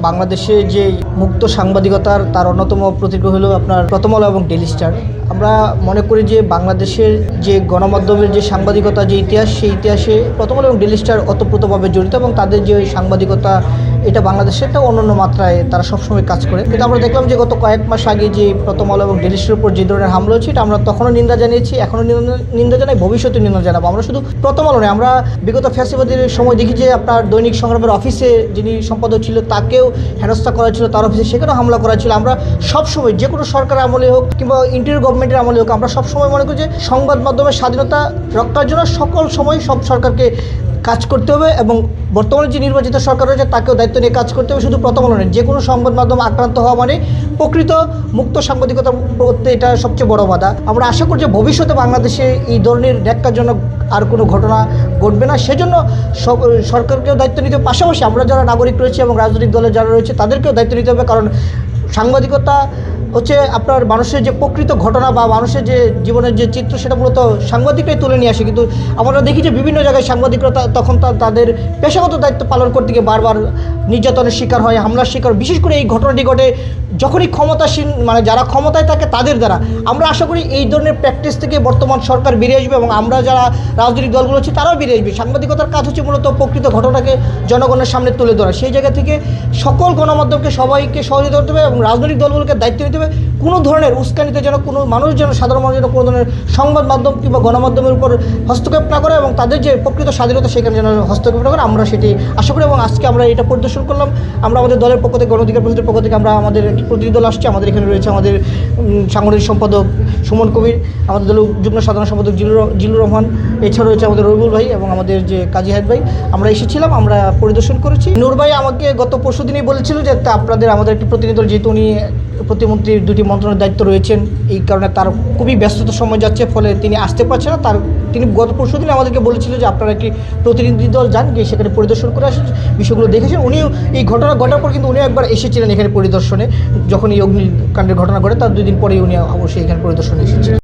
বাংলাদেশে যে মুক্ত সাংবাদিকতার তার অন্যতম প্রতীক হলো আপনার প্রথম আলো এবং ডেইলি স্টার। আমরা মনে করি যে বাংলাদেশের যে গণমাধ্যমের যে সাংবাদিকতা যে ইতিহাস, সেই ইতিহাসে প্রথম আলো এবং ডেইলি স্টার ওতপ্রোতভাবে জড়িত এবং তাদের যে সাংবাদিকতা এটা বাংলাদেশের একটা অন্যান্য মাত্রায় তারা সবসময় কাজ করে। কিন্তু আমরা দেখলাম যে গত কয়েক মাস আগে যে প্রথম আলো এবং ডেইলি স্টারের উপর যে ধরনের হামলা হচ্ছে, এটা আমরা তখনও নিন্দা জানিয়েছি, এখনও নিন্দা জানাই, ভবিষ্যতে নিন্দা জানাবো। আমরা শুধু প্রথম আলো নয়, আমরা বিগত ফ্যাসিবাদের সময় দেখি যে আপনার দৈনিক সংগ্রামের অফিসে যিনি সম্পাদক ছিল তাকেও হেনস্থা করা ছিল, তার অফিসে সেখানেও হামলা করা ছিল। আমরা সবসময় যে কোনো সরকারের আমলে হোক কিংবা ইন্টারিয়র গভর্নমেন্টের আমলে হোক, আমরা সবসময় মনে করি যে সংবাদ মাধ্যমের স্বাধীনতা রক্ষার জন্য সকল সময় সব সরকারকে কাজ করতে হবে এবং বর্তমানে যে নির্বাচিত সরকার রয়েছে তাকেও দায়িত্ব নিয়ে কাজ করতে হবে। শুধু প্রথম আলো নয়, যে কোনো সংবাদ মাধ্যম আক্রান্ত হওয়া মানে প্রকৃত মুক্ত সাংবাদিকতা করতে এটা সবচেয়ে বড় বাধা। আমরা আশা করি যে ভবিষ্যতে বাংলাদেশে এই ধরনের ন্যাক্কারজনক আর কোনো ঘটনা ঘটবে না। সেজন্য সরকারকেও দায়িত্ব নিতে হবে, পাশাপাশি আমরা যারা নাগরিক রয়েছে এবং রাজনৈতিক দলের যারা রয়েছে তাদেরকেও দায়িত্ব নিতে হবে। কারণ সাংবাদিকতা হচ্ছে আপনার মানুষের যে প্রকৃত ঘটনা বা মানুষের যে জীবনের যে চিত্র, সেটা মূলত সাংবাদিকরাই তুলে নিয়ে আসে। কিন্তু আমরা দেখি যে বিভিন্ন জায়গায় সাংবাদিকরা তখন তাদের পেশাগত দায়িত্ব পালন করতে গিয়ে বারবার নির্যাতনের শিকার হয়, হামলার শিকার। বিশেষ করে এই ঘটনাটি ঘটে যখনই ক্ষমতাসীন মানে যারা ক্ষমতায় থাকে তাদের দ্বারা। আমরা আশা করি এই ধরনের প্র্যাকটিস থেকে বর্তমান সরকার বেরিয়ে আসবে এবং আমরা যারা রাজনৈতিক দলগুলো আছি তারাও বেরিয়ে আসবে। সাংবাদিকতার কাজ হচ্ছে মূলত প্রকৃত ঘটনাকে জনগণের সামনে তুলে ধরা। সেই জায়গা থেকে সকল গণমাধ্যমকে সবাইকে সহযোগিতা করতে হবে এবং রাজনৈতিক দলগুলোকে দায়িত্ব নিতে হবে কোনো ধরনের উস্কানিতে যেন কোনো মানুষ যেন সাধারণ মানুষ যেন কোনো ধরনের সংবাদ মাধ্যম কিংবা গণমাধ্যমের উপর হস্তক্ষেপ না করে এবং তাদের যে প্রকৃত স্বাধীনতা সেখানে যেন হস্তক্ষেপ না করে, আমরা সেটি আশা করি। এবং আজকে আমরা এটা পরিদর্শন করলাম। আমরা আমাদের দলের পক্ষ থেকে, গণ অধিকার পরিষদের পক্ষ থেকে আমরা আমাদের একটি প্রতিনিধি দল আসছে। আমাদের এখানে রয়েছে আমাদের সাংগঠনিক সম্পাদক সুমন কবির, আমাদের দলের যুগ্ম সাধারণ সম্পাদক জিলুর রহমান, এছাড়া রয়েছে আমাদের রবিউল ভাই এবং আমাদের যে কাজী হায়াত ভাই। আমরা এসেছিলাম, আমরা পরিদর্শন করেছি। নূর ভাই আমাকে গত পরশু দিনই বলেছিল যে আমাদের একটি প্রতিনিধি দল, যেহেতু উনি প্রতিমন্ত্রীর দুটি মন্ত্রণালয়ের দায়িত্ব রয়েছেন, এই কারণে তার খুবই ব্যস্ততার সময় যাচ্ছে, ফলে তিনি আসতে পারছেন না। তিনি গত পরশু দিন আমাদেরকে বলেছিল যে আপনারা একটি প্রতিনিধি দল যান, গিয়ে সেখানে পরিদর্শন করে আসেন, বিষয়গুলো দেখেছেন। উনিও এই ঘটনা ঘটার পর কিন্তু উনিও একবার এসেছিলেন এখানে পরিদর্শনে, যখন এই অগ্নিকাণ্ডের ঘটনা ঘটে তার 2 দিন পরেই উনি অবশ্যই এখানে পরিদর্শনে এসেছিলেন।